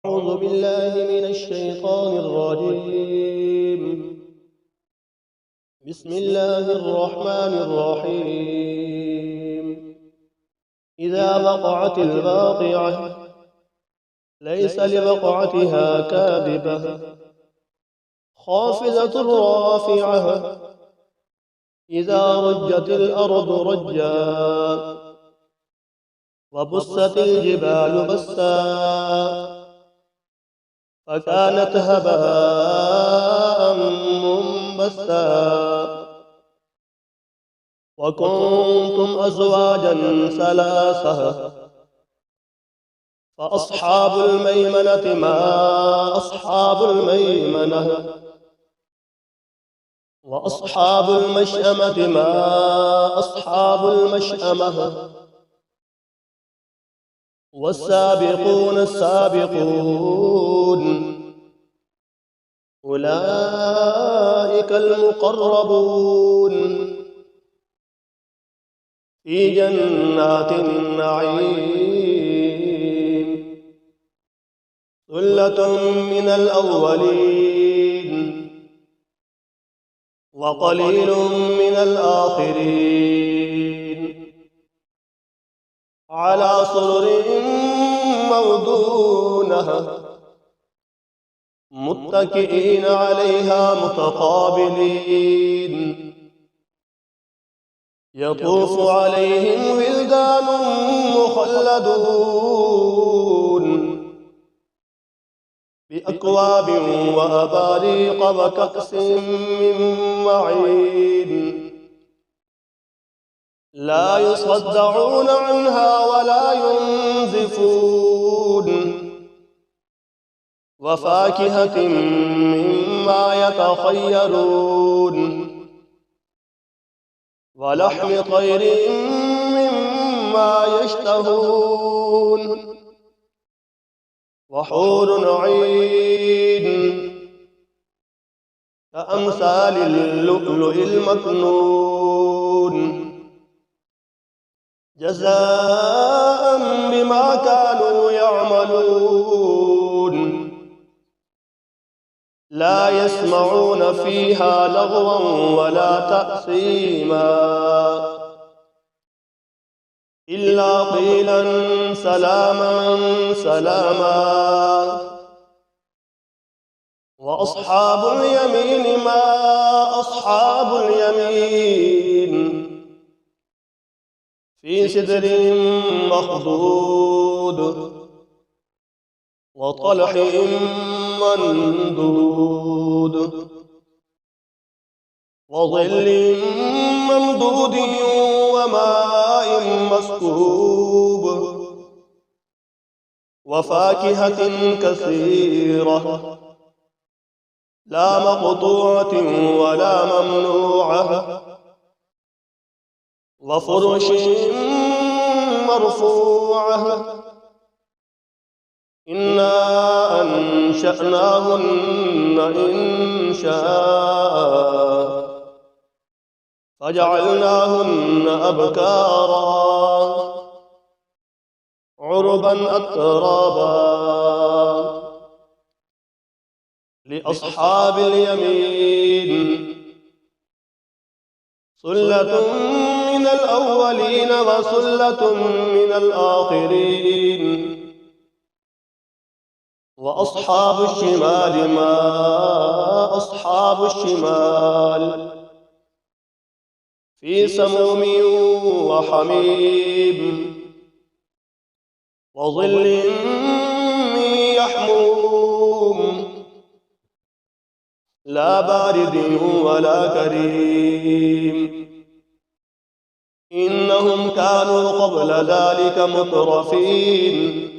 أعوذ بالله من الشيطان الرجيم. بسم الله الرحمن الرحيم. إذا وقعت الواقعة ليس لوقعتها كاذبة خافضة رافعة إذا رجت الأرض رجا وبست الجبال بسا فكانت هباء منبثا وكنتم أزواجا ثلاثة فأصحاب الميمنة ما أصحاب الميمنة وأصحاب المشأمة ما أصحاب المشأمة والسابقون السابقون أولئك المقربون في جنات النعيم ثلة من الأولين وقليل من الآخرين على سرر موضونة متكئين عليها متقابلين يطوف عليهم ولدان مخلدون بأكواب وأباريق وكأس من معين لا يصدعون عنها ولا ينزفون وفاكهة مما يتخيرون ولحم طير مما يشتهون وحور عين كأمثال اللؤلؤ المكنون جزاء بما كانوا يعملون لا يسمعون فيها لغوا ولا تأثيما إلا قيلا سلاما سلاما وأصحاب اليمين ما أصحاب اليمين في سدر مخضود وطلح ممدود وظل ممدود وماء مسكوب وفاكهة كثيرة لا مقطوعة ولا ممنوعة وفرش مرفوعة إنا أنشأناهن إنشاء فجعلناهن أبكارا عربا أترابا لأصحاب اليمين ثلة من الأولين وثلة من الآخرين وأصحاب الشمال ما أصحاب الشمال في سموم وحميم وظل من يحموم لا بارد ولا كريم إنهم كانوا قبل ذلك مترفين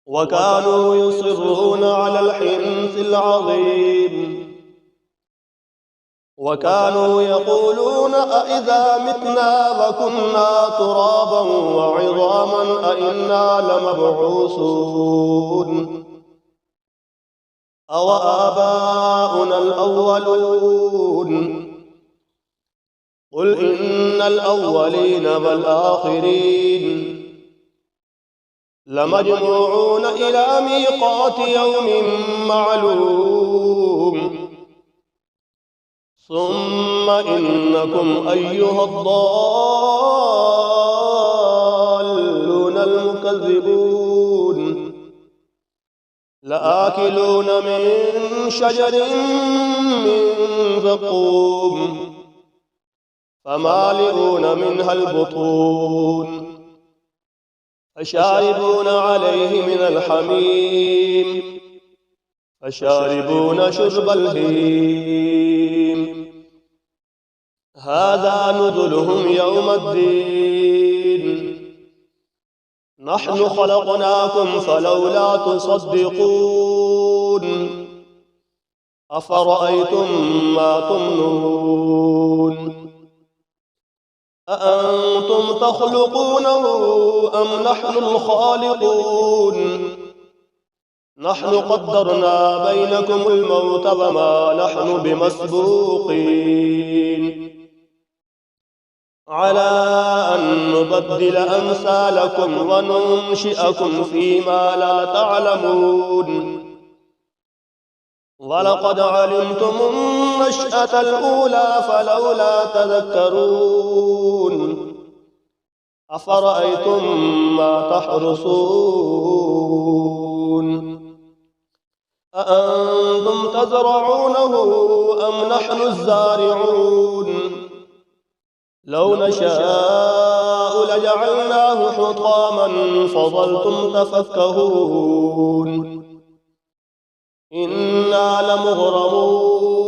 وكانوا يصرون على الحنث العظيم وكانوا يقولون أئذا متنا وكنا ترابا وعظاما أئنا لمبعوثون أو آباؤنا الأولون قل إن الأولين والآخرين لمجموعون إلى ميقات يوم معلوم ثم إنكم أيها الضالون المكذبون لآكلون من شجر من زقوم فمالئون منها البطون فشاربون عليه من الحميم فشاربون شرب الهيم هذا نزلهم يوم الدين نحن خلقناكم فلولا تصدقون أفرأيتم ما تمنون أأنتم تخلقونه أم نحن الخالقون نحن قدرنا بينكم الموت وما نحن بمسبوقين على أن نبدل أمثالكم وننشئكم فيما لا تعلمون ولقد علمتم النشأة الأولى فلولا تذكرون أفرأيتم ما تحرثون أأنتم تزرعونه أم نحن الزارعون لو نشاء لجعلناه حطاما فظلتم تفكهون إنا لمغرمون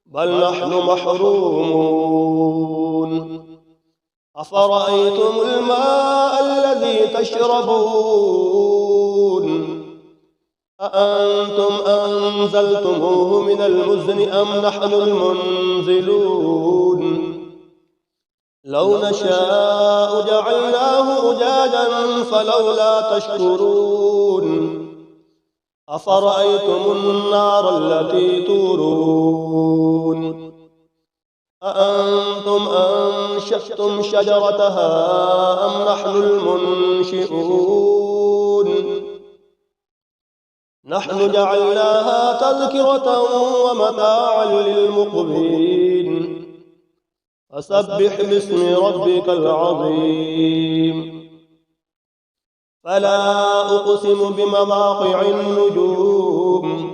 بل نحن محرومون أفرأيتم الماء الذي تشربون أأنتم أنزلتموه من المزن أم نحن المنزلون لو نشاء جعلناه أجاجا فلولا تشكرون أفرأيتم النار التي تورون أأنتم أنشأتم شجرتها أم نحن المنشئون نحن جعلناها تذكرة ومتاعا للمقوين فسبح باسم ربك العظيم فلا أقسم بمواقع النجوم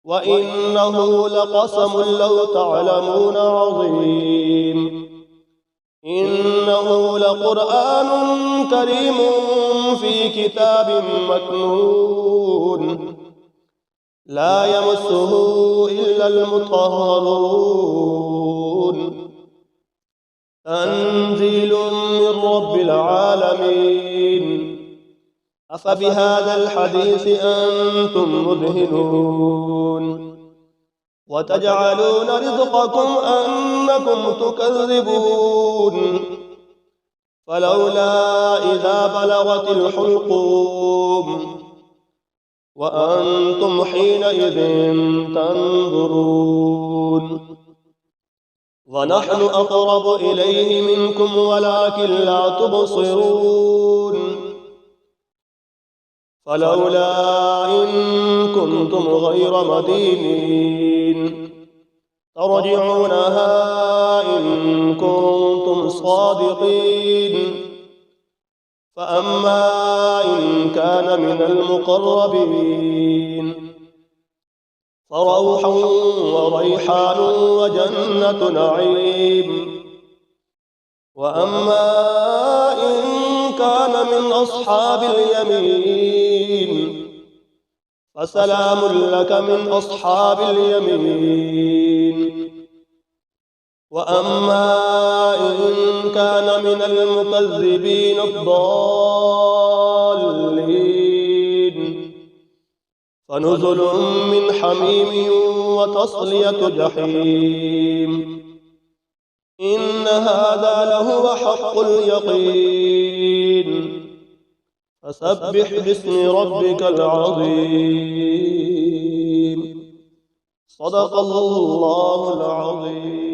وإنه لقسم لو تعلمون عظيم إنه لقرآن كريم في كتاب مكنون لا يمسه إلا المطهرون تنزيل من رب العالمين أفبهذا الحديث أنتم مدهنون وتجعلون رزقكم أنكم تكذبون فلولا إذا بلغت الحلقوم وأنتم حينئذ تنظرون ونحن أقرب إليه منكم ولكن لا تبصرون فلولا إن كنتم غير مدينين ترجعونها إن كنتم صادقين فأما إن كان من المقربين فروح وريحان وجنة نعيم وأما إن كان من أصحاب اليمين فسلام لك من أصحاب اليمين وأما إن كان من المكذبين الضالين فنزل من حميم وتصلية جحيم إن هذا لهو حق اليقين فسبح باسم ربك العظيم صدق الله العظيم.